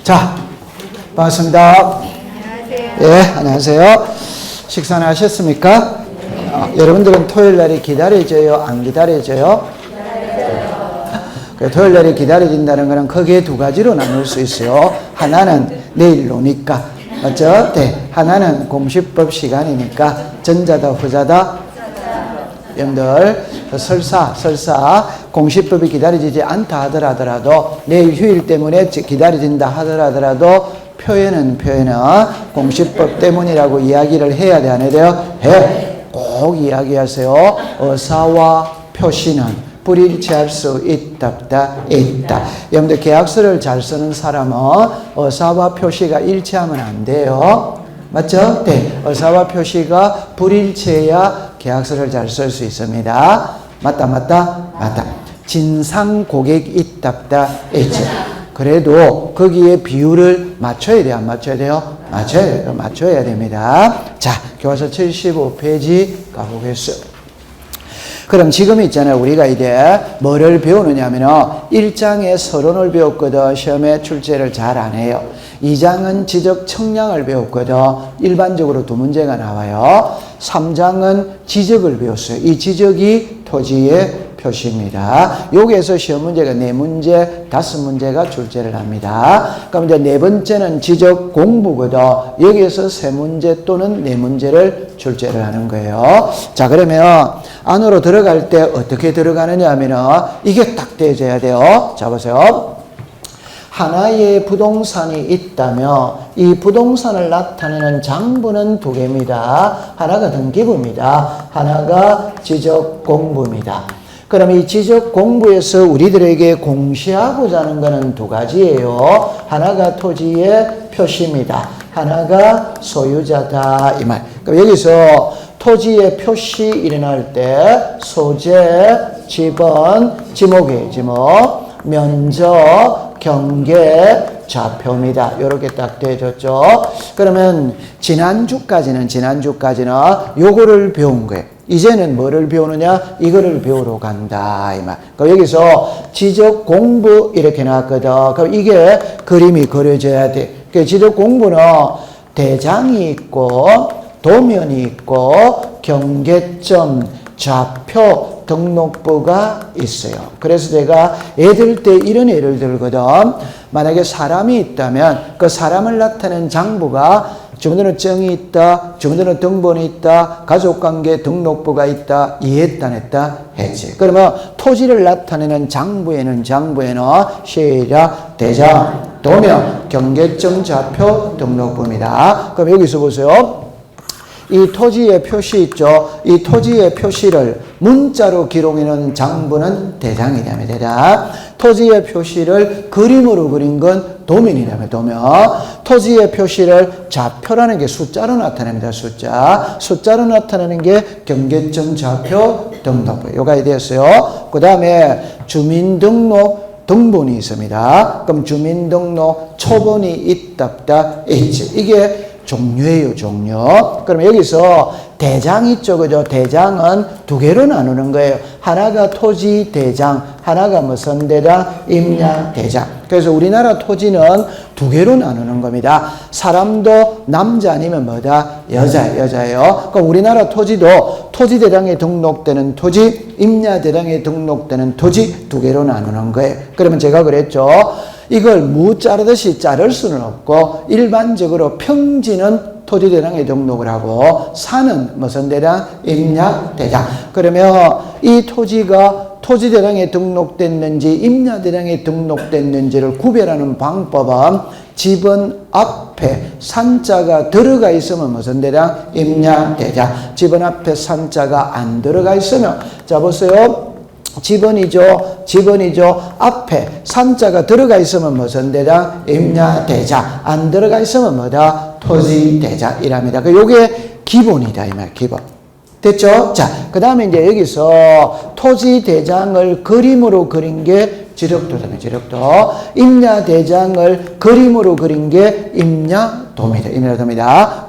자, 반갑습니다. 예, 안녕하세요. 식사는 하셨습니까? 여러분들은 토요일 날이 기다려져요? 안 기다려져요? 토요일 날이 기다려진다는 것은 크게 두 가지로 나눌 수 있어요. 하나는 내일 노니까, 맞죠? 네. 하나는 공시법 시간이니까 전자다, 후자다? 여러분들, 설사 공시법이 기다려지지 않다 하더라도 내일 휴일 때문에 기다려진다 하더라도 표현은 공시법 때문이라고 이야기를 해야 돼, 안 해야 돼요? 해. 꼭 이야기하세요. 어사와 표시는 불일치할 수 있다. 여러분들 계약서를 잘 쓰는 사람은 어사와 표시가 일치하면 안 돼요. 맞죠? 네. 어사와 표시가 불일치해야 계약서를 잘 쓸 수 있습니다. 맞다. 진상 고객 있답다. 있지. 그래도 거기에 비율을 맞춰야 돼요? 안 맞춰야 돼요? 맞춰야 됩니다. 자, 교과서 75페이지 가보겠습니다. 그럼 지금 있잖아요. 우리가 이제 뭐를 배우느냐 하면은 1장에 서론을 배웠거든. 시험에 출제를 잘 안 해요. 2장은 지적 청량을 배웠거든. 일반적으로 두 문제가 나와요. 3장은 지적을 배웠어요. 이 지적이 토지의 표시입니다. 여기에서 시험 문제가 4문제, 5문제가 출제를 합니다. 그럼 이제 네 번째는 지적 공부거든. 여기에서 3문제 또는 4문제를 출제를 하는 거예요. 자, 그러면 안으로 들어갈 때 어떻게 들어가느냐 하면은 이게 딱 되어져야 돼요. 자, 보세요. 하나의 부동산이 있다면 이 부동산을 나타내는 장부는 두 개입니다. 하나가 등기부입니다. 하나가 지적 공부입니다. 그럼 이 지적 공부에서 우리들에게 공시하고자 하는 것은 두 가지예요. 하나가 토지의 표시입니다. 하나가 소유자다, 이 말. 그럼 여기서 토지의 표시 일어날 때 소재, 지번, 지목이에요. 지목, 면적, 경계, 좌표입니다. 이렇게 딱 되어졌죠. 그러면 지난주까지는 요거를 배운 거예요. 이제는 뭐를 배우느냐? 이거를 배우러 간다, 이 말. 그럼 여기서 지적 공부 이렇게 나왔거든. 그럼 이게 그림이 그려져야 돼. 그 지적 공부는 대장이 있고 도면이 있고 경계점, 좌표, 등록부가 있어요. 그래서 제가 애들 때 이런 예를 들거든. 만약에 사람이 있다면 그 사람을 나타내는 장부가 정도는 정이 있다, 정도는 등본이 있다, 가족관계 등록부가 있다, 이해했다, 안 했다, 했지. 그러면 토지를 나타내는 장부에는 시작, 대장, 도면, 경계점, 좌표, 등록부입니다. 그럼 여기서 보세요. 이 토지의 표시 있죠. 이 토지의 표시를 문자로 기록해놓은 장부는 대장이라면 대장. 토지의 표시를 그림으로 그린 건 도면이라면 도면. 토지의 표시를 좌표라는 게 숫자로 나타냅니다. 숫자로 나타내는 게 경계점, 좌표, 등록부. 요가 되었어요. 그 다음에 주민등록 등본이 있습니다. 그럼 주민등록 초본이 있답다, 있지. 이게 종류예요, 종류. 그러면 여기서 대장 있죠, 그죠? 대장은 두 개로 나누는 거예요. 하나가 토지 대장, 하나가 무슨 대장? 임야 대장. 그래서 우리나라 토지는 두 개로 나누는 겁니다. 사람도 남자 아니면 뭐다? 여자예요. 그럼 우리나라 토지도 토지 대장에 등록되는 토지, 임야 대장에 등록되는 토지 두 개로 나누는 거예요. 그러면 제가 그랬죠. 이걸 무 자르듯이 자를 수는 없고 일반적으로 평지는 토지 대장에 등록을 하고 산은 무슨 대장? 임야 대장. 그러면 이 토지가 토지 대장에 등록됐는지 임야 대장에 등록됐는지를 구별하는 방법은 집은 앞에 산자가 들어가 있으면 무슨 대장? 임야 대장. 집은 앞에 산자가 안 들어가 있으면, 자 보세요. 집원이죠. 앞에 산자가 들어가 있으면 무슨 대장? 임야 대장. 안 들어가 있으면 뭐다? 토지 대장이랍니다. 요게 기본이다, 이 말, 기본. 됐죠? 자, 그 다음에 이제 여기서 토지 대장을 그림으로 그린 게 지력도잖아요, 지력도. 임야 대장을 그림으로 그린 게 임야도입니다.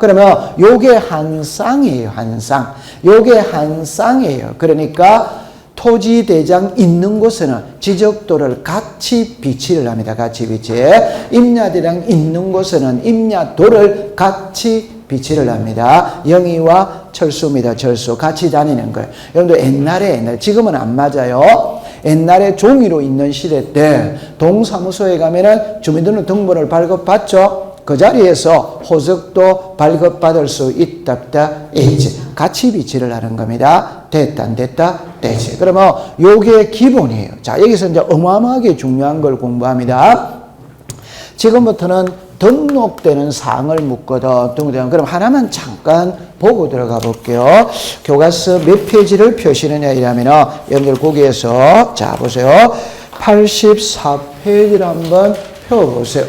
그러면 요게 한 쌍이에요, 한 쌍. 요게 한 쌍이에요. 그러니까 토지대장 있는 곳에는 지적도를 같이 비치를 합니다. 같이 비치. 임야대장 있는 곳에는 임야도를 같이 비치를 합니다. 영희와 철수입니다. 철수. 같이 다니는 거예요. 여러분들 옛날에 지금은 안 맞아요. 옛날에 종이로 있는 시대 때 동사무소에 가면은 주민등록 등본을 발급받죠. 그 자리에서 호적도 발급받을 수 있다. 있지. 같이 비치를 하는 겁니다. 됐다 안 됐다? 되지. 그러면 요게 기본이에요. 자, 여기서 이제 어마어마하게 중요한 걸 공부합니다. 지금부터는 등록되는 사항을 묻거든. 그럼 하나만 잠깐 보고 들어가 볼게요. 교과서 몇 페이지를 펴시느냐 이러면 여러분들 거기에서 자 보세요. 84페이지를 한번 펴보세요.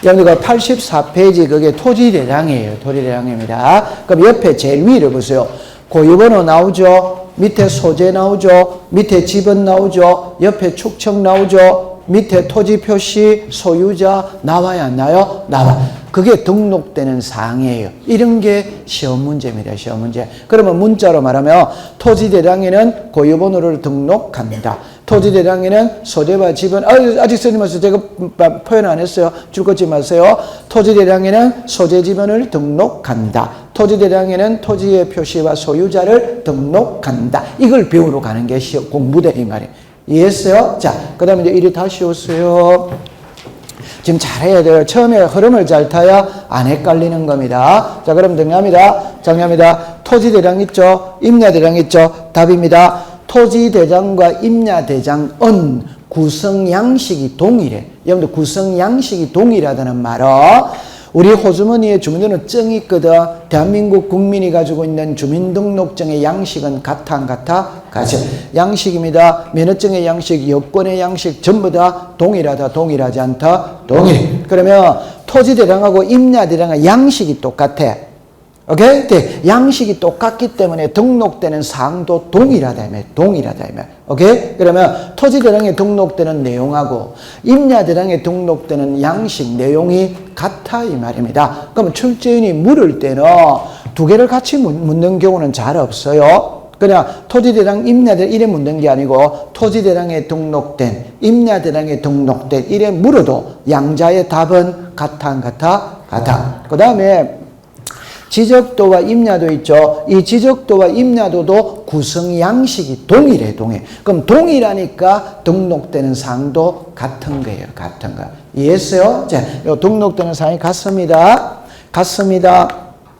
여러분들 84페이지 그게 토지대장이에요. 토지대장입니다. 그럼 옆에 제일 위를 보세요. 고유번호 나오죠. 밑에 소재 나오죠. 밑에 지번 나오죠. 옆에 축척 나오죠. 밑에 토지 표시 소유자 나와야 안 나요? 나와. 그게 등록되는 사항이에요. 이런 게 시험 문제입니다. 시험 문제. 그러면 문자로 말하면 토지대장에는 고유번호를 등록한다. 토지대장에는 소재와 지번 아직 쓰지 마세요. 제가 표현 안 했어요. 줄 걷지 마세요. 토지대장에는 소재 지번을 등록한다. 토지대장에는 토지의 표시와 소유자를 등록한다. 이걸 배우러 가는 게 공부다 이 말이에요. 이해했어요? 자, 그 다음에 이제 이리 다시 오세요. 지금 잘해야 돼요. 처음에 흐름을 잘 타야 안 헷갈리는 겁니다. 자, 그럼 정리합니다. 토지대장 있죠? 임야대장 있죠? 답입니다. 토지대장과 임야대장은 구성 양식이 동일해. 여러분들 구성 양식이 동일하다는 말은 우리 호주머니에 주민등록증이 있거든. 대한민국 국민이 가지고 있는 주민등록증의 양식은 같아 안 같아? 같아. 양식입니다. 면허증의 양식, 여권의 양식 전부 다 동일하다, 동일하지 않다? 동일. 그러면 토지대장하고 임야대장의 양식이 똑같아. 오케이? 네. 양식이 똑같기 때문에 등록되는 사항도 동일하다. 동일하다. 오케이? 그러면 토지대장에 등록되는 내용하고 임야대장에 등록되는 양식 내용이 같아 이 말입니다. 그럼 출제인이 물을 때는 두 개를 같이 묻는 경우는 잘 없어요. 그냥 토지대장, 임야대장 이래 묻는 게 아니고 토지대장에 등록된, 임야대장에 등록된 이래 물어도 양자의 답은 같아 안 같아? 같아. 그 다음에 지적도와 임야도 있죠. 이 지적도와 임야도도 구성 양식이 동일해. 그럼 동일하니까 등록되는 사항도 같은 거예요. 같은 거. 이해했어요? 자, 요 등록되는 사항이 같습니다.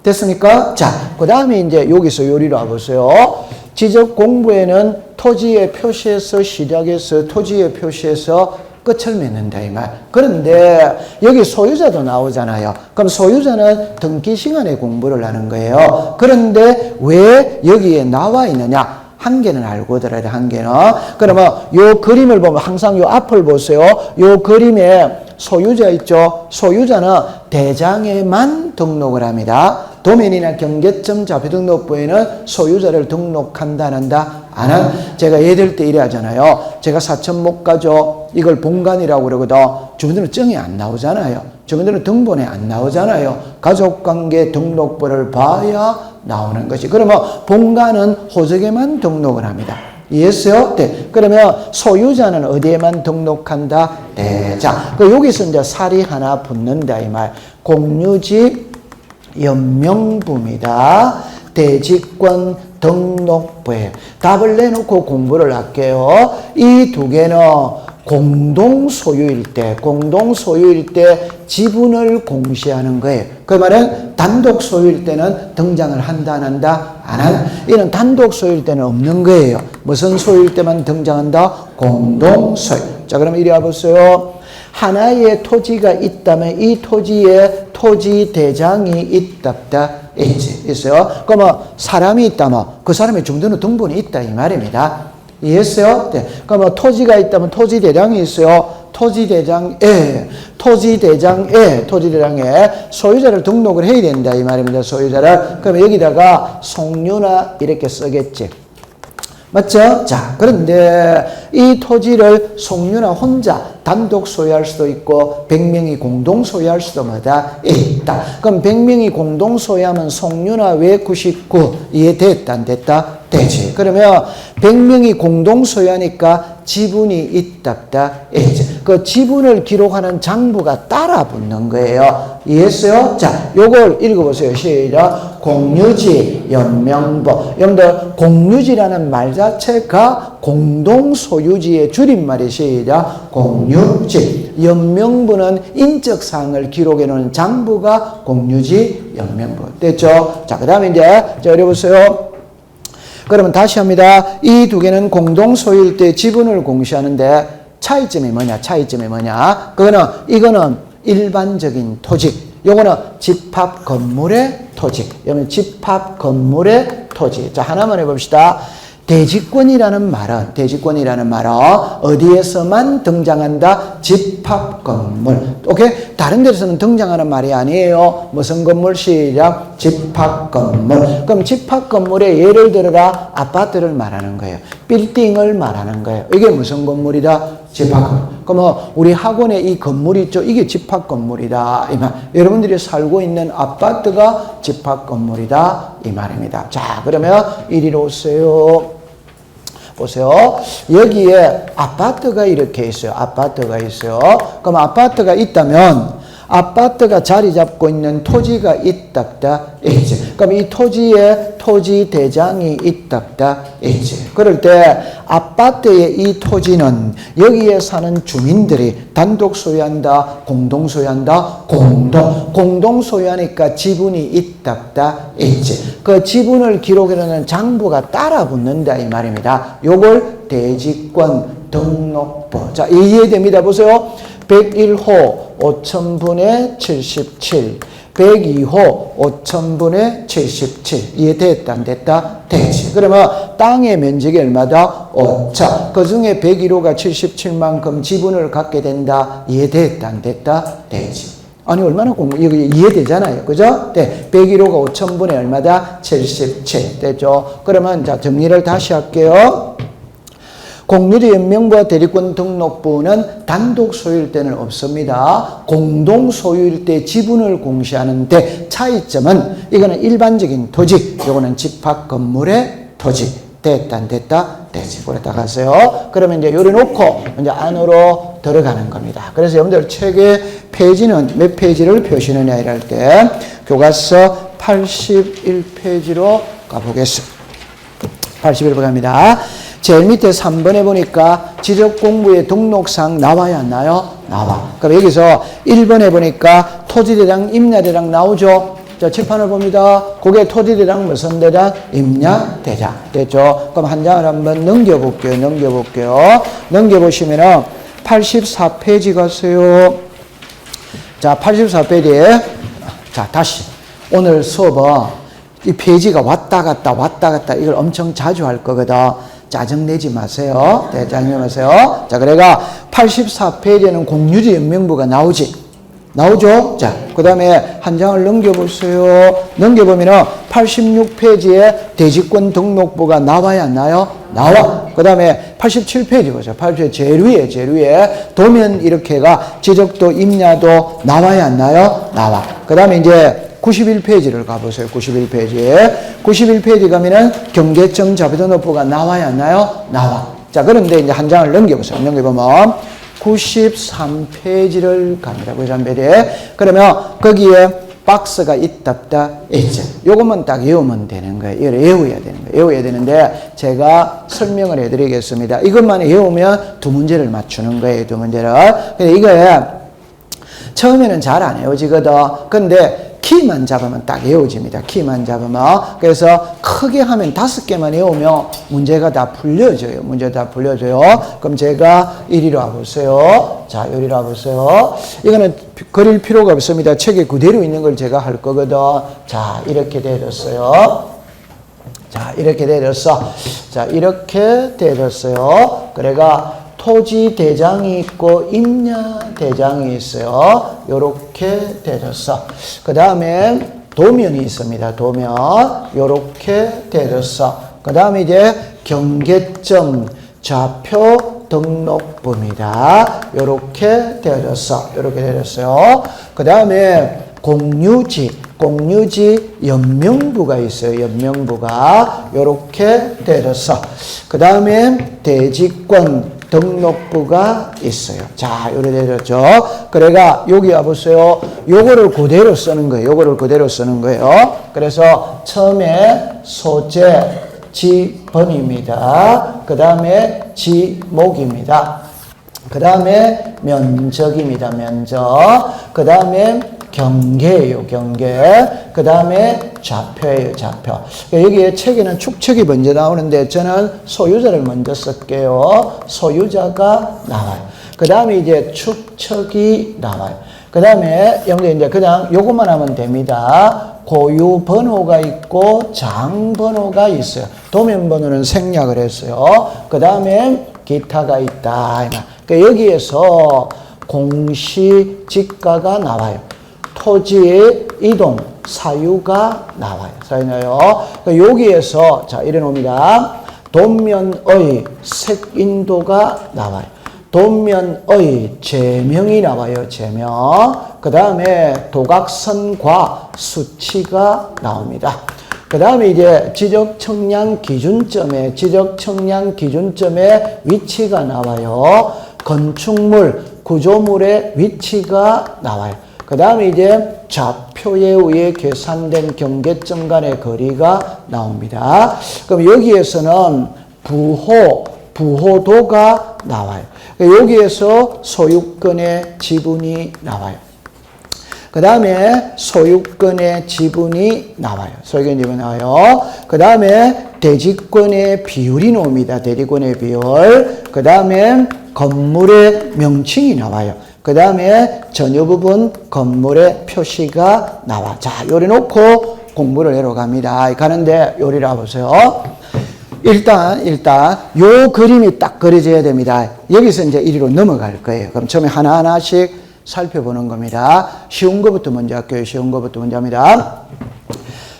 됐습니까? 자, 그 다음에 이제 여기서 요리로 와보세요. 지적 공부에는 토지의 표시에서 시작해서 토지의 표시에서 끝을 맺는다 이 말. 그런데 여기 소유자도 나오잖아요. 그럼 소유자는 등기 시간에 공부를 하는 거예요. 그런데 왜 여기에 나와 있느냐? 한 개는 알고 들어야 돼. 한 개는. 그러면 요 그림을 보면 항상 요 앞을 보세요. 요 그림에 소유자 있죠. 소유자는 대장에만 등록을 합니다. 도면이나 경계점 자표등록부에는 소유자를 등록한다 안 한다? 안 한? 제가 예들 때 이래 하잖아요. 제가 사천 못 가죠. 이걸 본관이라고 그러거든. 주민등록증이 안 나오잖아요. 주민등록등본에 안 나오잖아요. 가족관계 등록부를 봐야 나오는 것이. 그러면 본관은 호적에만 등록을 합니다. 이해했어요? 네. 그러면 소유자는 어디에만 등록한다? 네. 자, 여기서 이제 살이 하나 붙는다 이 말. 공유집 연명부입니다. 대지권 등록부에 답을 내놓고 공부를 할게요. 이 두 개는 공동 소유일 때 지분을 공시하는 거예요. 그 말은 단독 소유일 때는 등장을 한다 안 한다? 안 한다. 이는 단독 소유일 때는 없는 거예요. 무슨 소유일 때만 등장한다? 공동 소유. 자, 그럼 이리 와보세요. 하나의 토지가 있다면 이 토지에 토지 대장이 있다. 있어요. 그러면 사람이 있다면 그 사람의 주민등록 등본이 있다 이 말입니다. 이해했어요? 네. 그러면 토지가 있다면 토지 대장이 있어요. 토지 대장에 소유자를 등록을 해야 된다 이 말입니다. 소유자를. 그러면 여기다가 송유나 이렇게 쓰겠지. 맞죠? 자, 그런데 이 토지를 송유나 혼자 단독 소유할 수도 있고 100명이 공동 소유할 수도 마다 있다. 그럼 100명이 공동 소유하면 송유나 왜 99? 이해됐다 안 됐다? 되지. 그러면 100명이 공동 소유하니까 지분이 있답다. 그 지분을 기록하는 장부가 따라 붙는 거예요. 이해했어요? 자, 요걸 읽어보세요. 시작. 공유지, 연명부. 여러분들, 공유지라는 말 자체가 공동소유지의 줄임말이 시작. 공유지. 연명부는 인적사항을 기록해놓은 장부가 공유지, 연명부. 됐죠? 자, 그 다음에 이제, 자, 읽어보세요. 그러면 다시 합니다. 이 두 개는 공동소유일 때 지분을 공시하는데 차이점이 뭐냐? 차이점이 뭐냐? 이거는 일반적인 토지. 요거는 집합 건물의 토지. 여러분 집합 건물의 토지. 자, 하나만 해봅시다. 대지권이라는 말은 어디에서만 등장한다? 집합 건물. 오케이? 다른 데서는 등장하는 말이 아니에요. 무슨 건물? 시작. 집합 건물. 그럼 집합 건물에 예를 들어라 아파트를 말하는 거예요. 빌딩을 말하는 거예요. 이게 무슨 건물이다? 집합 건물. 그럼 우리 학원에 이 건물이 있죠? 이게 집합 건물이다. 이 말. 여러분들이 살고 있는 아파트가 집합 건물이다. 이 말입니다. 자, 그러면 이리로 오세요. 보세요. 여기에 아파트가 이렇게 있어요. 아파트가 있어요. 그럼 아파트가 있다면 아파트가 자리 잡고 있는 토지가 있답다. 있지. 그럼 이 토지에 토지 대장이 있답다. 있지. 그럴 때 아파트의 이 토지는 여기에 사는 주민들이 단독 소유한다, 공동 소유한다, 공동 소유하니까 지분이 있답다. 있지. 그 지분을 기록해놓는 장부가 따라 붙는다 이 말입니다. 요걸 대지권 등록부. 자, 이해됩니다. 보세요. 101호 5000분의 77, 102호 5000분의 77. 이해됐다 안 됐다? 되지. 그러면 땅의 면적이 얼마다? 5차. 그 중에 101호가 77만큼 지분을 갖게 된다. 이해됐다 안 됐다? 되지. 아니 얼마나 이거 이해되잖아요. 그죠? 네. 101호가 5000분의 얼마다? 77. 됐죠? 그러면 자 정리를 다시 할게요. 공유지 연명부와 대리권 등록부는 단독 소유일 때는 없습니다. 공동 소유일 때 지분을 공시하는데 차이점은 이거는 일반적인 토지, 이거는 집합 건물의 토지. 됐다 안 됐다? 되지. 그랬다 가세요. 그러면 이제 요리 놓고 이제 안으로 들어가는 겁니다. 그래서 여러분들 책의 페이지는 몇 페이지를 표시느냐 이럴 때 교과서 81페이지로 가보겠습니다. 81번 갑니다. 제일 밑에 3번에 보니까 지적공부의 등록상 나와야 안 나요? 나와. 그럼 여기서 1번에 보니까 토지대장, 임야대장 나오죠? 자, 칠판을 봅니다. 그게 토지대장 무슨 대장? 임야대장. 됐죠? 그럼 한 장을 한번 넘겨볼게요. 넘겨보시면은 84페이지 가세요. 자, 84페이지에 자, 다시. 오늘 수업은 이 페이지가 왔다 갔다 이걸 엄청 자주 할 거거든. 짜증내지 마세요. 네, 짜증내지 마세요. 자, 그래가 84페이지에는 공유지 연명부가 나오죠? 자, 그 다음에 한 장을 넘겨보세요. 넘겨보면은 86페이지에 대지권 등록부가 나와야 안 나요? 나와. 그 다음에 87페이지 보세요. 87페이지 제일 위에 도면 이렇게가 지적도 임야도 나와야 안 나요? 나와. 그 다음에 이제 91페이지를 가보세요. 91페이지 가면은 경계청 자비등록부가 나와야 안 나요? 나와. 자, 그런데 이제 한 장을 넘겨보세요. 넘겨보면 93페이지를 갑니다. 93페이지에. 그러면 거기에 박스가 있답다. 있죠. 요것만 딱 외우면 되는 거예요. 이걸 외워야 되는데 제가 설명을 해드리겠습니다. 이것만 외우면 두 문제를 맞추는 거예요. 두 문제를. 근데 이거에 처음에는 잘 안 외워지거든. 근데 키만 잡으면 딱 외워집니다. 키만 잡으면. 그래서 크게 하면 5개만 외우면 문제가 다 풀려져요. 그럼 제가 이리로 와보세요. 자, 여기로 와보세요. 이거는 그릴 필요가 없습니다. 책에 그대로 있는 걸 제가 할 거거든. 자, 이렇게 되었어요. 자, 이렇게 되었어요. 그래가 토지 대장이 있고 임야 대장이 있어요. 요렇게 되졌어. 그 다음에 도면이 있습니다. 도면 요렇게 되졌어. 그 다음에 이제 경계점 좌표 등록부입니다. 요렇게 되졌어. 그 다음에 공유지 공유지 연명부가 있어요. 연명부가 요렇게 때려서 그 다음에 대지권 등록부가 있어요. 자, 요래 되었죠. 그래가 여기 와보세요. 요거를 그대로 쓰는 거예요. 요거를 그대로 쓰는 거예요. 그래서 처음에 소재 지번입니다. 그 다음에 지목입니다. 그 다음에 면적입니다. 면적. 그 다음에 경계예요. 경계. 그 다음에 좌표예요. 좌표. 여기에 책에는 축척이 먼저 나오는데 저는 소유자를 먼저 쓸게요. 소유자가 나와요. 그 다음에 이제 축척이 나와요. 그 다음에 여러분들 이제 그냥 요것만 하면 됩니다. 고유 번호가 있고 장 번호가 있어요. 도면 번호는 생략을 했어요. 그 다음에 기타가 있다. 그러니까 여기에서 공시지가가 나와요. 토지의 이동 사유가 나와요. 사유나요. 여기에서 자 이래 놓습니다. 도면의 색인도가 나와요. 도면의 제명이 나와요. 제명. 그 다음에 도각선과 수치가 나옵니다. 그 다음에 이제 지적청량 기준점의 위치가 나와요. 건축물, 구조물의 위치가 나와요. 그 다음에 이제 좌표에 의해 계산된 경계점 간의 거리가 나옵니다. 그럼 여기에서는 부호도가 나와요. 여기에서 소유권의 지분이 나와요. 그 다음에 소유권의 지분이 나와요. 소유권 지분이 나와요. 그 다음에 대지권의 비율이 나옵니다. 대지권의 비율. 그 다음에 건물의 명칭이 나와요. 그 다음에 전유 부분 건물의 표시가 나와. 자, 요리 놓고 공부를 해러 갑니다. 가는데 요리라 보세요. 일단 요 그림이 딱 그려져야 됩니다. 여기서 이제 이리로 넘어갈 거예요. 그럼 처음에 하나하나씩 살펴보는 겁니다. 쉬운 것부터 먼저 할게요. 쉬운 것부터 먼저 합니다.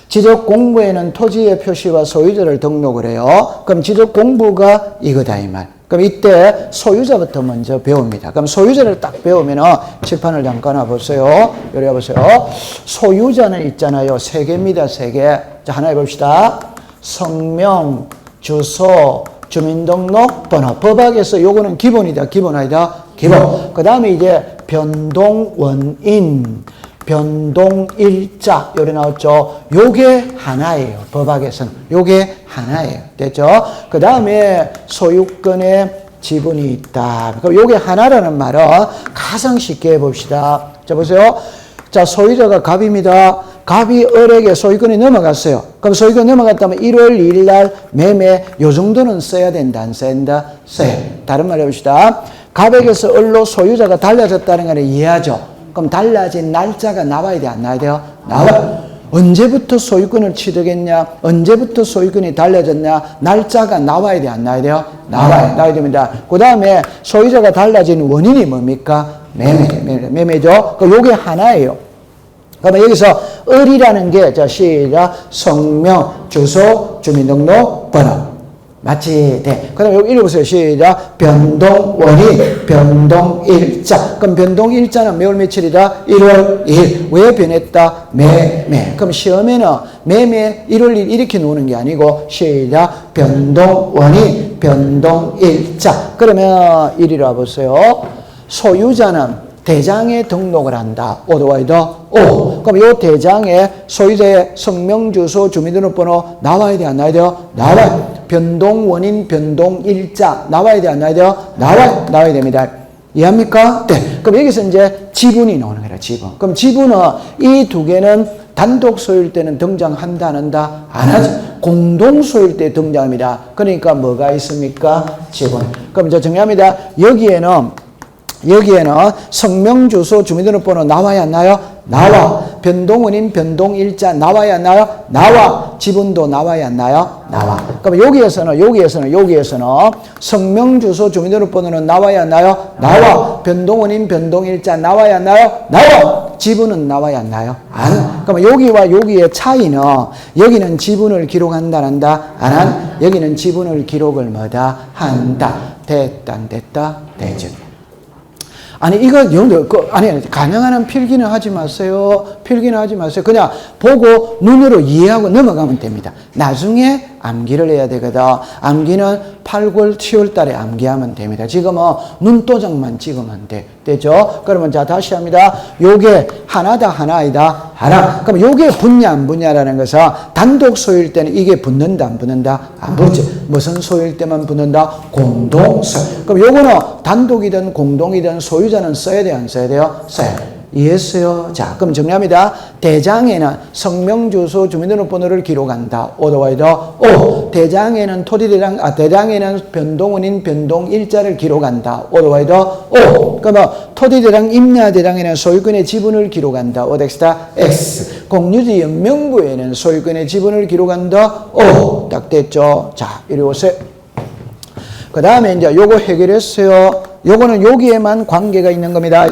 지적 공부에는 토지의 표시와 소유자를 등록을 해요. 그럼 지적 공부가 이거다 이 말. 그럼 이때 소유자부터 먼저 배웁니다. 그럼 소유자를 딱 배우면 칠판을 잠깐 와보세요. 여기 와보세요. 소유자는 있잖아요. 세 개입니다. 세 개. 자, 하나 해봅시다. 성명, 주소, 주민등록번호. 법학에서 요거는 기본이다. 기본 아니다. 기본. 그 다음에 이제 변동원인, 변동일자 요래 나왔죠. 요게 하나예요. 법학에서는 요게 하나예요. 됐죠? 그 다음에 소유권의 지분이 있다. 그럼 요게 하나라는 말은 가장 쉽게 해봅시다. 자 보세요. 자 소유자가 갑입니다. 갑이 을에게 소유권이 넘어갔어요. 그럼 소유권이 넘어갔다면 1월 2일 날 매매 요 정도는 써야 된다. 안 써야 된다? 써야. 다른 말 해봅시다. 갑에게서 을로 소유자가 달라졌다는 걸 이해하죠. 그럼 달라진 날짜가 나와야 돼? 안 나와야 돼요? 나와. 언제부터 소유권을 취득했냐? 언제부터 소유권이 달라졌냐? 날짜가 나와야 돼? 안 나와야 돼요? 나와야 됩니다. 그 다음에 소유자가 달라진 원인이 뭡니까? 매매죠. 그럼 요게 하나예요. 그러면 여기서 을이라는 게, 자, 시작. 성명, 주소, 주민등록번호. 맞지? 네. 그 다음에 여기 읽어보세요. 시작. 변동원인, 변동일자. 그럼 변동일자는 매월 며칠이다? 1월 2일. 왜 변했다? 매매. 그럼 시험에는 매매 1월 2일 이렇게 놓는 게 아니고, 시작. 변동원인, 변동일자. 그러면 이리로 와보세요. 소유자는 대장에 등록을 한다. 오더와이더 오. 그럼 이 대장에 소유자의 성명, 주소, 주민등록번호 나와야 돼? 안 나와야 돼요? 나와요. 변동원인, 변동일자 나와야 돼? 안 나와야 돼요? 나와야 됩니다. 이해합니까? 네. 그럼 여기서 이제 지분이 나오는 거라. 지분. 그럼 지분은 이 두 개는 단독 소유일 때는 등장한다, 안 한다? 안 하죠. 공동 소유일 때 등장합니다. 그러니까 뭐가 있습니까? 지분. 그럼 이제 정리합니다. 여기에는 성명, 주소, 주민등록번호 나와야 안 나와요? 나와. 변동원인, 변동일자 나와야 안 나와요? 나와. 지분도 나와야 안 나와요? 나와. 그럼 여기에서는 성명, 주소, 주민등록번호는 나와야 안 나와요? 나와. 변동원인, 변동일자 나와야 안 나와요? 나와. 지분은 나와야 안 나와요? 안. 그럼 여기와 여기의 차이는 여기는 지분을 기록한다, 안 한다? 안 한. 여기는 지분을 기록을 뭐다? 한다. 됐다, 안 됐다? 되죠. 아니, 이거 영도, 아니, 가능한 한 필기는 하지 마세요. 필기는 하지 마세요. 그냥 보고 눈으로 이해하고 넘어가면 됩니다. 나중에 암기를 해야 되거든. 암기는 8, 9월, 10월 달에 암기하면 됩니다. 지금은 눈도장만 찍으면 돼. 되죠? 그러면 자, 다시 합니다. 요게 하나다, 하나이다, 하나. 그럼 요게 붙냐, 안 붙냐라는 것은 단독 소유일 때는 이게 붙는다, 안 붙는다? 안 붙지. 무슨 소유일 때만 붙는다? 공동소유. 그럼 요거는 단독이든 공동이든 소유자는 써야 돼요, 안 써야 돼요? 써야 돼요. 이해했어요? 자, 그럼 정리합니다. 대장에는 성명, 주소, 주민등록번호를 기록한다. 오더와이더 오. 대장에는 대장에는 변동원인, 변동일자를 기록한다. 오더와이더 오. 그러면 토지대장, 임야대장에는 소유권의 지분을 기록한다. 오덱스다 X. 공유지 연명부에는 소유권의 지분을 기록한다. 오. 딱 됐죠? 자, 이리 오세요. 그 다음에 이제 요거 해결했어요. 요거는 여기에만 관계가 있는 겁니다.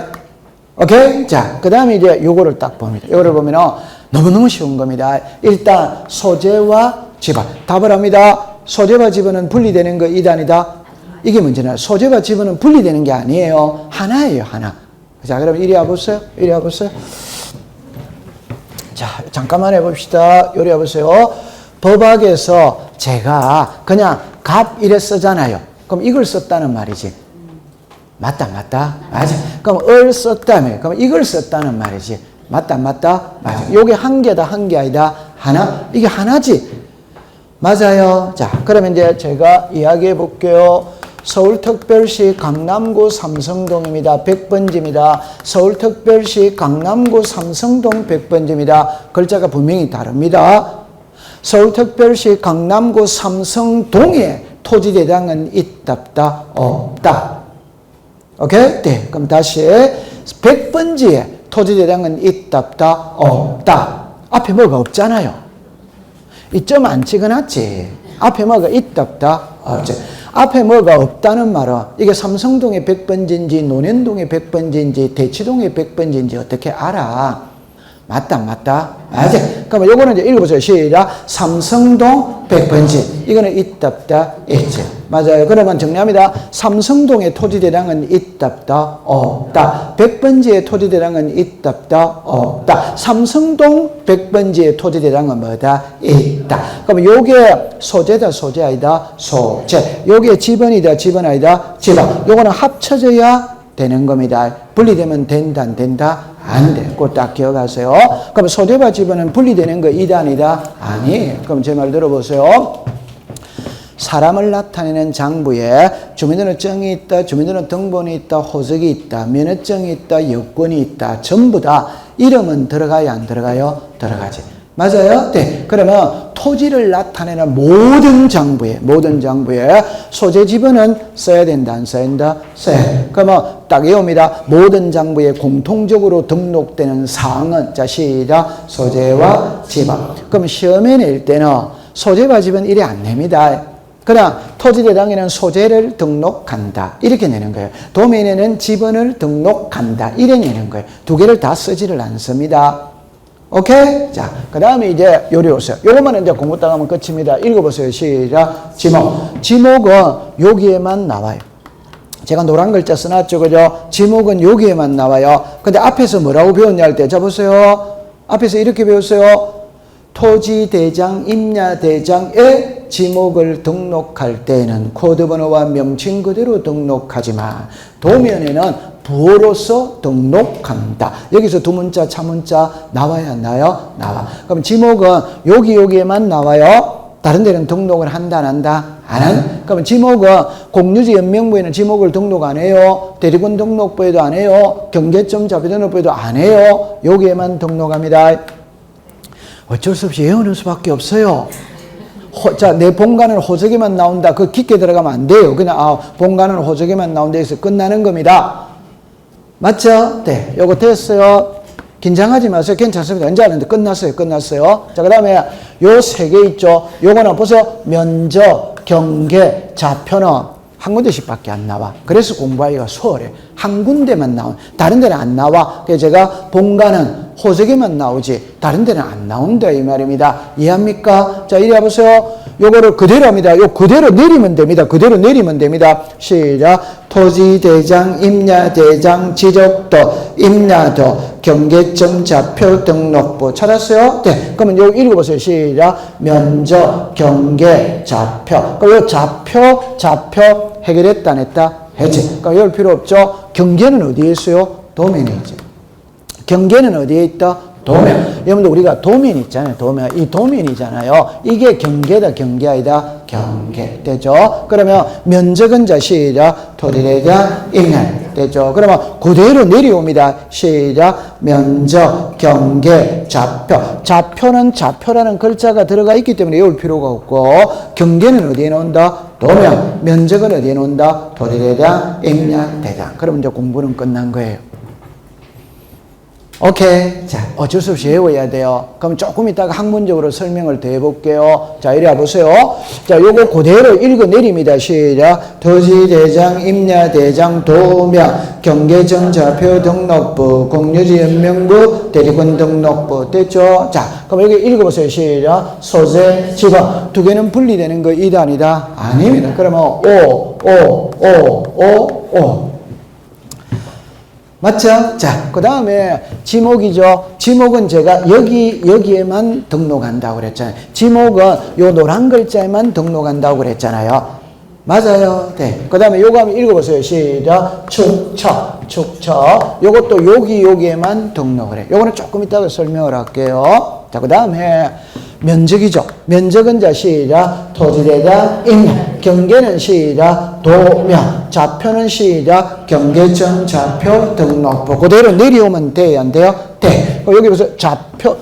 오케이? 자, 그 다음에 이제 요거를 딱 봅니다. 요거를 보면은 너무너무 쉬운 겁니다. 일단 소재와 지분. 답을 합니다. 소재와 지분은 분리되는 거 이단이다. 이게 문제는 소재와 지분은 분리되는 게 아니에요. 하나예요, 하나. 자, 그럼 이리 와보세요. 이리 와보세요. 자, 잠깐만 해봅시다. 요리 와보세요. 법학에서 제가 그냥 갑 이래 쓰잖아요. 그럼 이걸 썼다는 말이지. 맞다, 맞다? 맞아. 그럼 을 썼다며. 그럼 이걸 썼다는 말이지. 맞다, 맞다? 맞아. 요게 한 개다, 한 개 아니다? 하나? 이게 하나지. 맞아요. 자, 그러면 이제 제가 이야기해 볼게요. 서울특별시 강남구 삼성동입니다. 100번지입니다. 서울특별시 강남구 삼성동 100번지입니다. 글자가 분명히 다릅니다. 서울특별시 강남구 삼성동에 토지대장은 있다, 없다. 오케이? 네. 그럼 다시 100번지에 토지대장은 있다, 없다. 앞에 뭐가 없잖아요. 이 점 안 찍어놨지. 앞에 뭐가 있다, 없지. 앞에 뭐가 없다는 말은 이게 삼성동의 100번지인지 논현동의 100번지인지 대치동의 100번지인지 어떻게 알아? 맞다, 맞다? 맞아. 그러면 요거는 이제 읽어보세요. 시작. 삼성동 100번지. 이거는 있다, 있지. 맞아요. 그러면 정리합니다. 삼성동의 토지대장은 있다, 없다. 100번지의 토지대장은 있다, 없다. 삼성동 100번지의 토지대장은 뭐다? 있다. 그러면 요게 소재다, 소재 아니다? 소재. 요게 지번이다, 지번 아니다? 지번. 요거는 합쳐져야 되는 겁니다. 분리되면 된다, 안 된다? 안 돼. 그거 딱 기억하세요. 그럼 소재와 지번은 분리되는 거 이다, 아니다? 아니에요. 그럼 제 말 들어보세요. 사람을 나타내는 장부에 주민등록증이 있다, 주민등록등본이 있다, 호적이 있다, 면허증이 있다, 여권이 있다. 전부 다 이름은 들어가요, 안 들어가요? 들어가지. 맞아요? 네. 그러면 토지를 나타내는 모든 장부에 소재 지번은 써야 된다, 안 써야 된다? 써야 돼. 그러면 딱 외웁니다. 모든 장부에 공통적으로 등록되는 사항은, 자, 시작. 소재와 지번. 그럼 시험에 낼 때는 소재와 지번 이래 안 냅니다. 그냥 토지대장에는 소재를 등록한다. 이렇게 내는 거예요. 도면에는 지번을 등록한다. 이래 내는 거예요. 두 개를 다 쓰지를 않습니다. 오케이? 자, 그 다음에 이제 요리 오세요. 요것만 이제 공부 딱 하면 끝입니다. 읽어보세요. 시작. 지목. 지목은 여기에만 나와요. 제가 노란 글자 써놨죠. 그죠? 지목은 여기에만 나와요. 근데 앞에서 뭐라고 배웠냐 할 때, 자, 보세요. 앞에서 이렇게 배웠어요. 토지대장, 임야대장에 지목을 등록할 때는 코드번호와 명칭 그대로 등록하지만 도면에는 부호로서 등록한다. 여기서 두 문자, 차문자 나와야 안 나와요? 나와. 그럼 지목은 여기에만 나와요? 다른 데는 등록을 한다, 안 한다? 안 한? 그럼 지목은 공유지 연명부에는 지목을 등록 안 해요. 대리권 등록부에도 안 해요. 경계점 자비등록부에도 안 해요. 여기에만 등록합니다. 어쩔 수 없이 외우는 수밖에 없어요. 자, 내 본관은 호적에만 나온다. 그 깊게 들어가면 안 돼요. 그냥 본관은 호적에만 나온다 해서 끝나는 겁니다. 맞죠? 네. 요거 됐어요. 긴장하지 마세요. 괜찮습니다. 언제 하는데 끝났어요. 끝났어요. 자, 그 다음에 요 세 개 있죠. 요거는 보세요. 면적, 경계, 좌표는 한 군데씩밖에 안 나와. 그래서 공부하기가 수월해. 한 군데만 나와. 다른 데는 안 나와. 그래서 제가 본관은 호적에만 나오지 다른 데는 안 나온다 이 말입니다. 이해합니까? 자, 이리 와보세요. 요거를 그대로 합니다. 요 그대로 내리면 됩니다. 그대로 내리면 됩니다. 시작. 토지대장, 임야대장, 지적도, 임야도, 경계점, 좌표, 등록부. 찾았어요? 네. 그러면 요 읽어보세요. 시작. 면적, 경계, 좌표. 그럼 요 좌표 해결했다, 안 했다? 했지. 그러니까 이럴 필요 없죠. 경계는 어디에 있어요? 도면에 있지. 경계는 어디에 있다? 도면. 여러분들 우리가 도면 있잖아요. 도면. 이 도면이잖아요. 이게 경계다, 경계 아니다? 경계. 되죠? 그러면 면적은 자 시작. 토지대장 임야. 되죠? 그러면 그대로 내려옵니다. 시작. 면적, 경계, 좌표. 좌표는 좌표라는 글자가 들어가 있기 때문에 외울 필요가 없고, 경계는 어디에 나온다? 도면. 면적은 어디에 나온다? 토지대장 임야 대장. 그러면 이제 공부는 끝난 거예요. 오케이. 자, 어쩔 수 없이 외워야 돼요. 그럼 조금 이따가 학문적으로 설명을 더 해볼게요. 자, 이리 와보세요. 자, 요거 그대로 읽어내립니다. 시작. 토지대장, 임야대장, 도면, 경계점, 좌표, 등록부, 공유지 연명부, 대리권 등록부. 됐죠? 자, 그럼 여기 읽어보세요. 시작. 소재, 지방. 두 개는 분리되는 거 이다 아니다? 아닙니다. 그러면 오. 맞죠? 자, 그 다음에 지목이죠. 지목은 제가 여기에만 등록한다고 그랬잖아요. 지목은 요 노란 글자에만 등록한다고 그랬잖아요. 맞아요. 네. 그 다음에 요거 한번 읽어보세요. 시작. 축처. 요것도 여기에만 등록을 해. 요거는 조금 이따가 설명을 할게요. 자, 그 다음에 면적이죠. 면적은 자 시작. 토지대장 임야. 경계는 시작. 도면. 좌표는 시작. 경계점, 좌표, 등록부. 그대로 내려오면 돼요, 안 돼요? 돼. 여기 보세요. 좌표.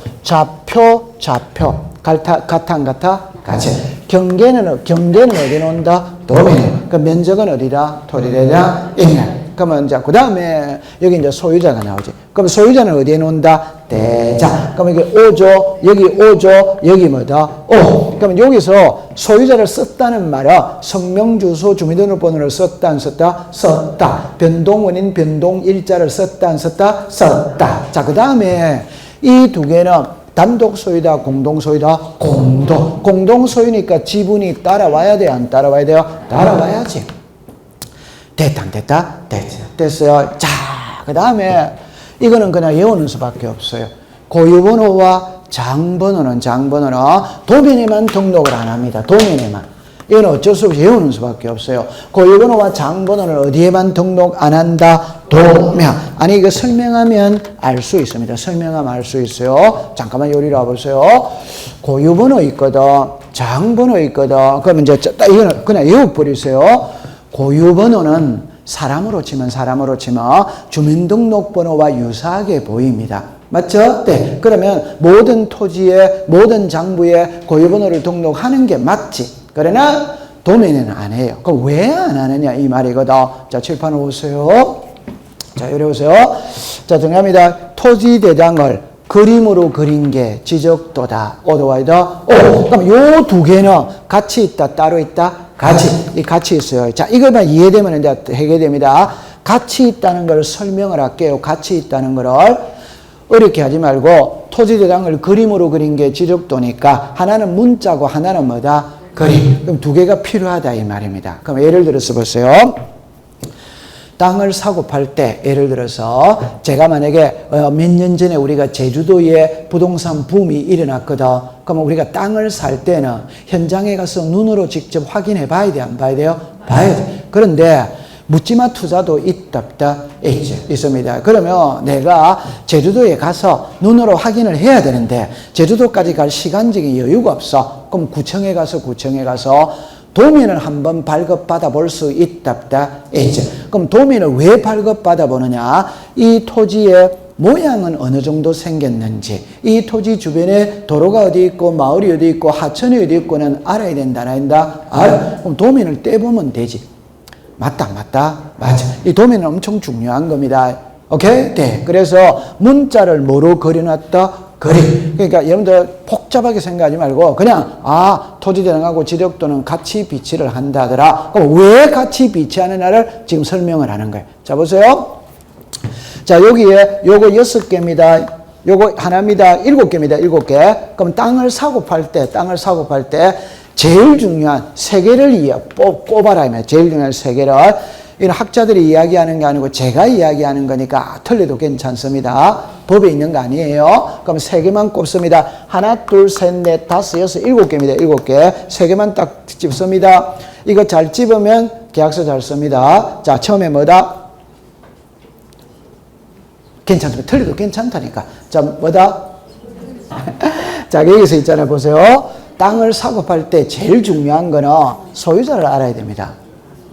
같아, 안 같아? 같이. 경계는 어디 놓는다? 도면. 그 면적은 어디다? 토지대장 임야. 그러면 이제 그 다음에 여기 이제 소유자가 나오지. 그럼 소유자는 어디에 놓는다? 대장. 그러면 이게 오죠. 여기 오죠. 여기 뭐다? 오. 그러면 여기서 소유자를 썼다는 말은 성명, 주소, 주민등록번호를 썼다, 안 썼다? 썼다. 변동원인, 변동일자를 썼다, 안 썼다? 썼다. 자, 그 다음에 이 두 개는 단독 소유다, 공동 소유다, 공동 소유니까 지분이 따라와야 돼, 안 따라와야 돼요? 따라와야지. 됐다. 됐어요. 자, 그 다음에 이거는 그냥 외우는 수밖에 없어요. 고유번호와 장번호는 도면에만 등록을 안 합니다. 도면에만. 이건 어쩔 수 없이 외우는 수밖에 없어요. 고유번호와 장번호는 어디에만 등록 안 한다? 도면. 아니, 이거 설명하면 알 수 있습니다. 설명하면 알 수 있어요. 잠깐만 요리로 와보세요. 고유번호 있거든. 장번호 있거든. 그러면 이제 이거는 그냥 외워버리세요. 고유번호는 사람으로 치면 주민등록번호와 유사하게 보입니다. 맞죠? 네. 그러면 모든 토지에, 모든 장부에 고유번호를 등록하는 게 맞지. 그러나 도면에는 안 해요. 그럼 왜 안 하느냐 이 말이거든. 자, 칠판 오세요. 자, 이리 오세요. 자, 정리합니다. 토지대장을 그림으로 그린 게 지적도다. 오도와이다. 그럼 요 두 개는 같이 있다, 따로 있다? 같이 있어요. 자, 이것만 이해되면 이제 해결됩니다. 같이 있다는 걸 설명을 할게요. 같이 있다는 거를 어렵게 하지 말고 토지대장을 그림으로 그린 게 지적도니까 하나는 문자고 하나는 뭐다? 그림. 그럼 두 개가 필요하다 이 말입니다. 그럼 예를 들어서 보세요. 땅을 사고 팔 때 예를 들어서 제가 만약에 몇 년 전에 우리가 제주도에 부동산 붐이 일어났거든. 그러면 우리가 땅을 살 때는 현장에 가서 눈으로 직접 확인해 봐야 돼, 안 봐야 돼요? 봐야 돼. 그런데 묻지마 투자도 있다 있습니다. 그러면 내가 제주도에 가서 눈으로 확인을 해야 되는데 제주도까지 갈 시간적인 여유가 없어. 그럼 구청에 가서 도면을 한번 발급받아 볼 수 있다 있죠. 그럼 도면을 왜 발급받아 보느냐? 이 토지의 모양은 어느 정도 생겼는지, 이 토지 주변에 도로가 어디 있고 마을이 어디 있고 하천이 어디 있고는 알아야 된다, 안 한다? 알아. 그럼 도면을 떼보면 되지. 맞다. 이 도면은 엄청 중요한 겁니다. 오케이? 네. 그래서 문자를 뭐로 그려놨다? 그림. 그러니까 여러분들 복잡하게 생각하지 말고 그냥 토지대장하고 지적도는 같이 비치를 한다더라. 그럼 왜 같이 비치하느냐를 지금 설명을 하는 거예요. 자, 보세요. 자, 여기에 요거 6개입니다. 요거 하나입니다. 7개입니다. 7개. 그럼 땅을 사고 팔 때 제일 중요한 3개를 꼽아라. 제일 중요한 3개를. 이건 학자들이 이야기하는 게 아니고 제가 이야기하는 거니까 틀려도 괜찮습니다. 법에 있는 거 아니에요. 그럼 3개만 꼽습니다. 하나, 둘, 셋, 넷, 다섯, 여섯, 7개입니다. 7개. 3개만 딱 집습니다. 이거 잘 집으면 계약서 잘 씁니다. 자, 처음에 뭐다? 괜찮습니다. 틀려도 괜찮다니까. 자, 뭐다? 자, 여기서 있잖아요. 보세요. 땅을 사고 팔 때 제일 중요한 거는 소유자를 알아야 됩니다.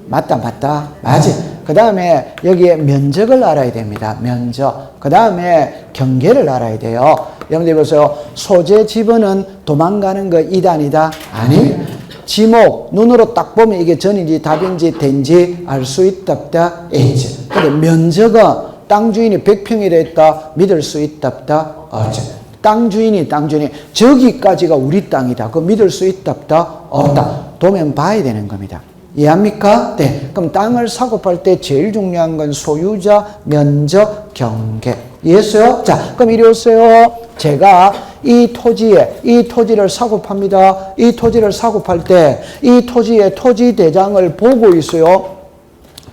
맞다. 맞지. 그 다음에 여기에 면적을 알아야 됩니다. 면적. 그 다음에 경계를 알아야 돼요. 여러분들 보세요. 소재 지번은 도망가는 거 이단이다? 아니. 지목, 눈으로 딱 보면 이게 전인지 답인지 된지 알 수 있다 없다? A지. 근데 면적은 땅 주인이 100평이라 했다? 믿을 수 있다 없다? 없지. 땅 주인이 저기까지가 우리 땅이다. 그거 믿을 수 있다 없다? 없다. 도면 봐야 되는 겁니다. 이해합니까? 네. 그럼 땅을 사고 팔 때 제일 중요한 건 소유자, 면적, 경계. 이해했어요? 자, 그럼 이리 오세요. 제가 이 토지를 사고 팝니다. 이 토지를 사고 팔 때 이 토지의 토지대장을 보고 있어요.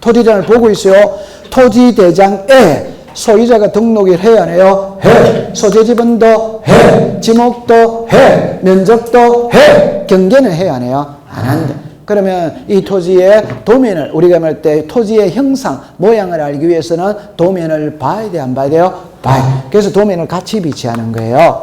토지대장을 보고 있어요. 토지대장에 소유자가 등록을 해야 해요? 해. 소재지번도 해. 지목도 해. 면적도 해. 경계는 해야 안 해요? 안 한다. 그러면 이 토지의 도면을 우리가 말 때 토지의 형상, 모양을 알기 위해서는 도면을 봐야 돼, 안 봐야 돼요? 봐야. 그래서 도면을 같이 비치하는 거예요.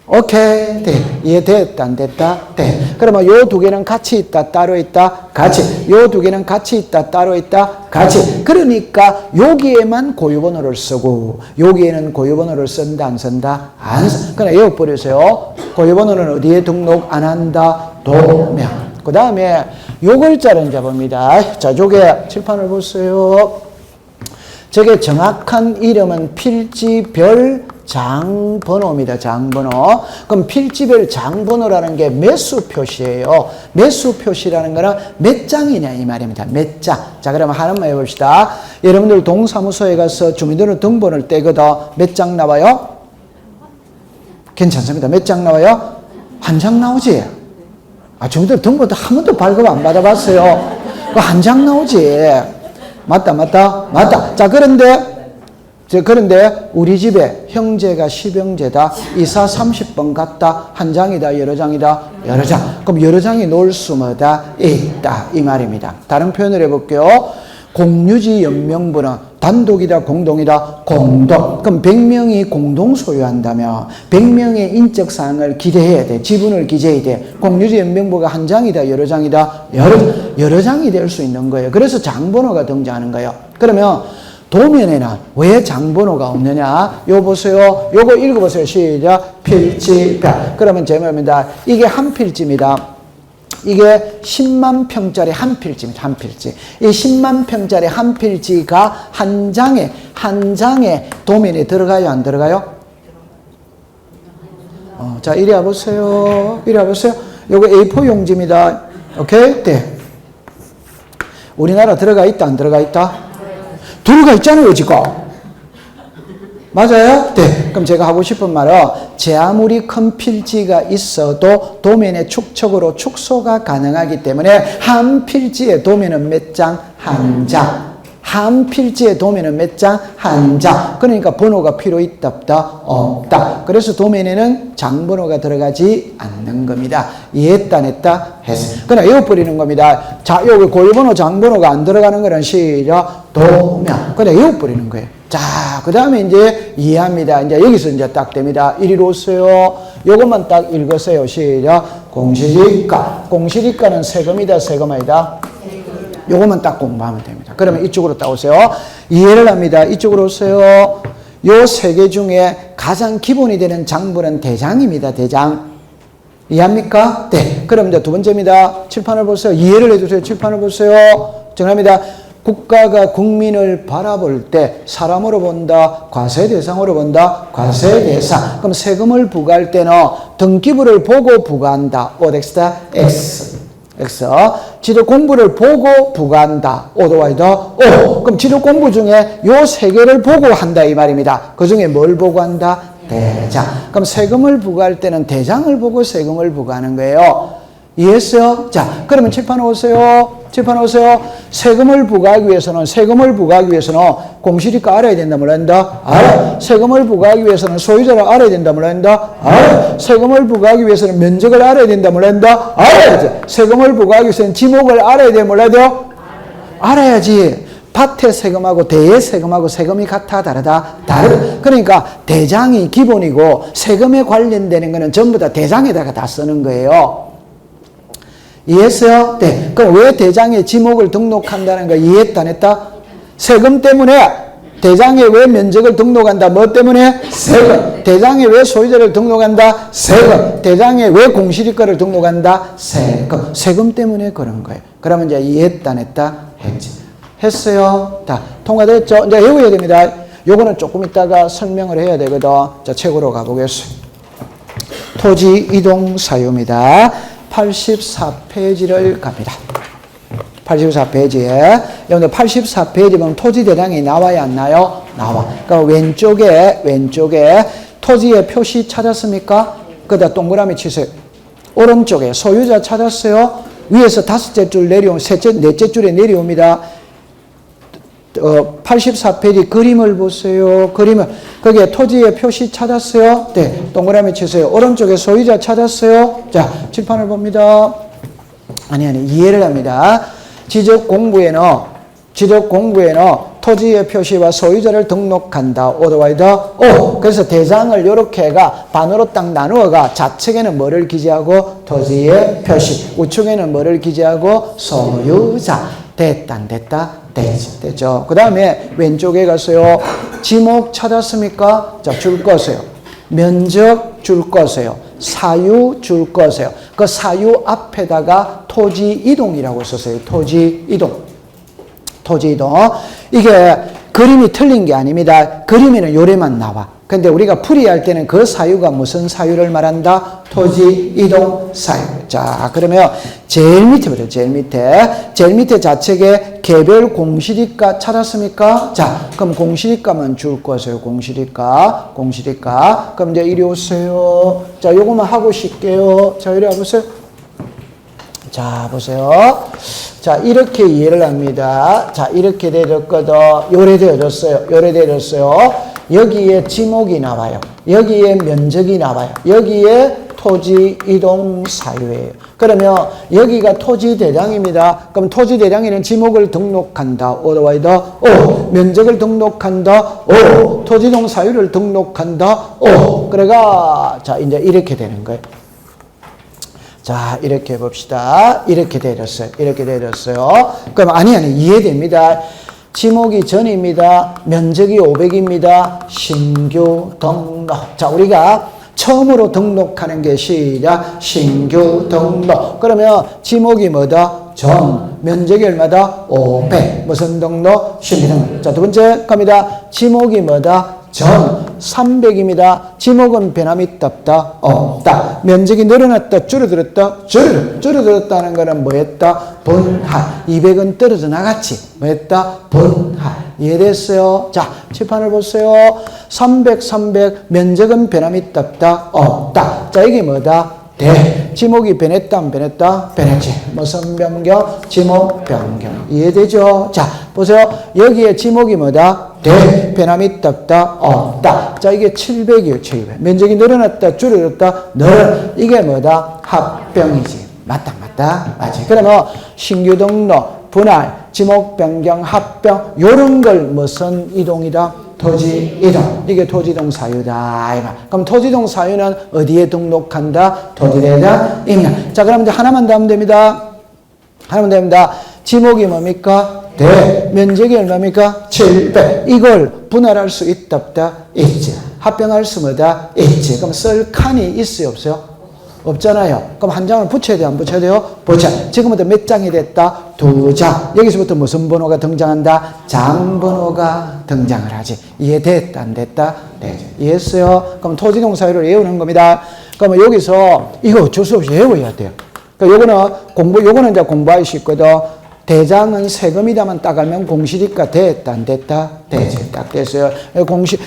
오케이. 네. 이해됐다, 안 됐다? 네. 그러면 요 2개는 같이 있다, 따로 있다? 같이. 요 2개는 같이 있다, 따로 있다? 같이. 그러니까 여기에만 고유번호를 쓰고 여기에는 고유번호를 쓴다, 안 쓴다? 안 쓴다. 그러나 외워버리세요. 고유번호는 어디에 등록 안 한다? 도면. 그 다음에 요 글자를 이제 봅니다. 자, 저게 칠판을 보세요. 저게 정확한 이름은 필지별 장번호입니다. 장번호. 그럼 필지별 장번호라는 게 매수 표시예요. 매수 표시라는 거는 몇 장이냐 이 말입니다. 몇 장. 자, 그러면 하나만 해봅시다. 여러분들 동사무소에 가서 주민등록번호를 떼거든. 몇 장 나와요? 괜찮습니다. 몇 장 나와요? 한 장 나오지? 아, 주민등록번호 한 번도 발급 안 받아봤어요. 한 장 나오지? 맞다. 자, 그런데 우리 집에 형제가 10형제다. 이사 30번 갔다. 한 장이다, 여러 장이다, 여러 장. 그럼 여러 장이 놓을 수마다 있다 이 말입니다. 다른 표현을 해볼게요. 공유지 연명부는 단독이다, 공동이다, 공동. 그럼 100명이 공동 소유한다면 100명의 인적사항을 기재해야 돼. 지분을 기재해야 돼. 공유지 연명부가 한 장이다, 여러 장이다, 여러 장이 될 수 있는 거예요. 그래서 장번호가 등장하는 거예요. 그러면 도면에는 왜 장번호가 없느냐? 요 보세요. 요거 읽어보세요. 시작. 필지별. 그러면 제목입니다. 이게 한 필지입니다. 이게 10만 평짜리 한 필지입니다. 한 필지. 이 10만 평짜리 한 필지가 한 장에 도면에 들어가요? 안 들어가요? 자, 이리 와보세요. 요거 A4 용지입니다. 오케이? 네. 우리나라 들어가 있다, 안 들어가 있다? 들어가 있잖아요, 지금. 맞아요? 네. 그럼 제가 하고 싶은 말은 제 아무리 큰 필지가 있어도 도면의 축척으로 축소가 가능하기 때문에 한 필지의 도면은 몇 장? 한 장. 한 필지의 도면은 몇 장? 한 장. 그러니까 번호가 필요 있다 없다? 없다. 그래서 도면에는 장번호가 들어가지 않는 겁니다. 이해했다 안 했다? 했어. 그냥 외워버리는 겁니다. 자, 여기 고유번호 장번호가 안 들어가는 거는 시작. 도면. 그냥 외워버리는 거예요. 자, 그 다음에 이제 이해합니다. 이제 여기서 이제 딱 됩니다. 이리로 오세요. 요것만 딱 읽으세요. 시작. 공시지가. 공시지가는 세금이다, 세금 아니다? 요것만 딱 공부하면 됩니다. 그러면 이쪽으로 딱 오세요. 이해를 합니다. 이쪽으로 오세요. 요 3개 중에 가장 기본이 되는 장부는 대장입니다. 대장. 이해합니까? 네. 그럼 이제 두 번째입니다. 칠판을 보세요. 이해를 해주세요. 칠판을 보세요. 정합니다. 국가가 국민을 바라볼 때 사람으로 본다, 과세대상으로 본다, 과세대상. 그럼 세금을 부과할 때는 등기부를 보고 부과한다. X. 지적 공부를 보고 부과한다. 오도와이더 오. 그럼 지적 공부 중에 요 세 개를 보고 한다 이 말입니다. 그 중에 뭘 보고 한다? 대장. 그럼 세금을 부과할 때는 대장을 보고 세금을 부과하는 거예요. 이해했어요? 자, 그러면 칠판 오세요. 칠판 오세요. 세금을 부과하기 위해서는 공시지가 알아야 된다 몰란다? 알아. 세금을 부과하기 위해서는 소유자를 알아야 된다 몰란다? 알아. 세금을 부과하기 위해서는 면적을 알아야 된다 몰란다? 알아야지. 세금을 부과하기 위해서는 지목을 알아야 돼 몰라야 돼요? 알아야지. 밭의 세금하고 대의 세금하고 세금이 같아 다르다? 다르다. 그러니까 대장이 기본이고 세금에 관련되는 거는 전부 다 대장에다가 다 쓰는 거예요. 이해했어요? 네. 그럼 왜 대장에 지목을 등록한다는 거 이해했다 안 했다? 세금 때문에. 대장에 왜 면적을 등록한다? 뭐 때문에? 세금. 대장에 왜 소유자를 등록한다? 세금. 대장에 왜 공시지가를 등록한다? 세금. 세금 때문에 그런 거예요. 그러면 이제 이해했다 안 했다? 했지. 했어요? 다 통과됐죠? 이제 외워야 됩니다. 요거는 조금 있다가 설명을 해야 되거든. 자, 책으로 가보겠어요. 토지 이동 사유입니다. 84페이지를 갑니다. 84페이지에. 여러분들 84페이지 보면 토지 대장이 나와야 안 나요? 나와. 그러니까 왼쪽에 토지의 표시 찾았습니까? 거기다 동그라미 치세요. 오른쪽에 소유자 찾았어요? 위에서 다섯째 줄 내려오면 넷째 줄에 내려옵니다. 84페이지 그림을 보세요. 그림을. 거기에 토지의 표시 찾았어요? 네. 동그라미 치세요. 오른쪽에 소유자 찾았어요? 자, 칠판을 봅니다. 아니, 이해를 합니다. 지적 공부에는 토지의 표시와 소유자를 등록한다. 오더와이더 오. 그래서 대장을 이렇게가 반으로 딱 나누어가 좌측에는 뭐를 기재하고? 토지의 표시. 우측에는 뭐를 기재하고? 소유자. 됐다 안 됐다? 됐죠. 그 다음에 왼쪽에 가서요. 지목 찾았습니까? 자, 줄 거세요. 면적 줄 거세요. 사유 줄 거세요. 그 사유 앞에다가 토지 이동이라고 썼어요. 토지 이동. 이게 그림이 틀린 게 아닙니다. 그림에는 요래만 나와. 근데 우리가 풀이할 때는 그 사유가 무슨 사유를 말한다? 토지 이동 사유. 자, 그러면 제일 밑에부터 제일 밑에 좌측에 개별 공시지가 찾았습니까? 자, 그럼 공시지가만 줄 거세요. 공시지가. 그럼 이제 이리 오세요. 자, 요거만 하고 쉴게요. 자, 이리 와보세요. 자, 보세요. 자, 이렇게 이해를 합니다. 자, 이렇게 되었거든. 요래 되어졌어요. 여기에 지목이 나와요. 여기에 면적이 나와요. 여기에 토지 이동 사유예요. 그러면 여기가 토지 대장입니다. 그럼 토지 대장에는 지목을 등록한다. 오더와이더 오. 면적을 등록한다. 오. 토지 이동 사유를 등록한다. 오. 그래가 자, 이제 이렇게 되는 거예요. 자, 이렇게 봅시다. 이렇게 되었어요. 그럼 아니 이해됩니다. 지목이 전입니다. 면적이 500입니다. 신규 등록. 자, 우리가 처음으로 등록하는 게 시작. 신규 등록. 그러면 지목이 뭐다? 전. 면적이 얼마다? 500. 무슨 등록? 신규 등록. 자, 두 번째 갑니다. 지목이 뭐다? 전. 300입니다. 지목은 변함이 있다? 없다. 면적이 늘어났다? 줄어들었다? 줄어들었다는 거는 뭐였다? 분할. 200은 떨어져 나갔지. 뭐였다? 분할. 이해됐어요? 자, 칠판을 보세요. 300. 면적은 변함이 있다? 없다. 자, 이게 뭐다? 대. 지목이 변했다 안 변했다? 변했지. 무슨 변경? 지목 변경. 이해되죠? 자, 보세요. 여기에 지목이 뭐다? 대. 변함이 있다? 없다. 자, 이게 700이에요. 700. 면적이 늘어났다? 줄어들었다? 이게 뭐다? 합병이지. 맞다. 맞지. 그러면 신규 등록, 분할, 지목 변경, 합병 요런 걸 무슨 이동이다? 토지 이동. 이게 토지 이동 사유다. 그럼 토지 이동 사유는 어디에 등록한다? 토지 대장 임야. 자, 그럼 이제 하나만 더 하면 됩니다. 지목이 뭡니까? 대. 면적이 얼마입니까? 700. 이걸 분할할 수 있다 없다? 있지. 합병할 수 뭐다? 있지. 그럼 쓸 칸이 있어요 없어요? 없잖아요. 그럼 한 장을 붙여야 돼요? 안 붙여야 돼요? 붙여. 지금부터 몇 장이 됐다? 2장. 여기서부터 무슨 번호가 등장한다? 장번호가 등장을 하지. 이해됐다? 안 됐다? 네. 이해했어요? 그럼 토지동 사유를 외우는 겁니다. 그러면 여기서 이거 어쩔 수 없이 외워야 돼요. 그러니까 요거는 이제 공부하기 쉽거든. 대장은 세금이다만 딱 알면 공시지가 됐다, 안 됐다? 되지. 딱 됐어요.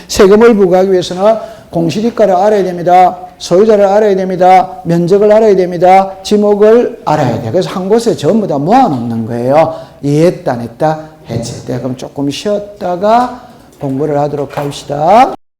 세금을 부과하기 위해서는 공시지가를 알아야 됩니다. 소유자를 알아야 됩니다. 면적을 알아야 됩니다. 지목을 알아야 돼. 그래서 한 곳에 전부 다 모아놓는 거예요. 이해했다, 안 했다? 했지. 그럼 조금 쉬었다가 공부를 하도록 합시다.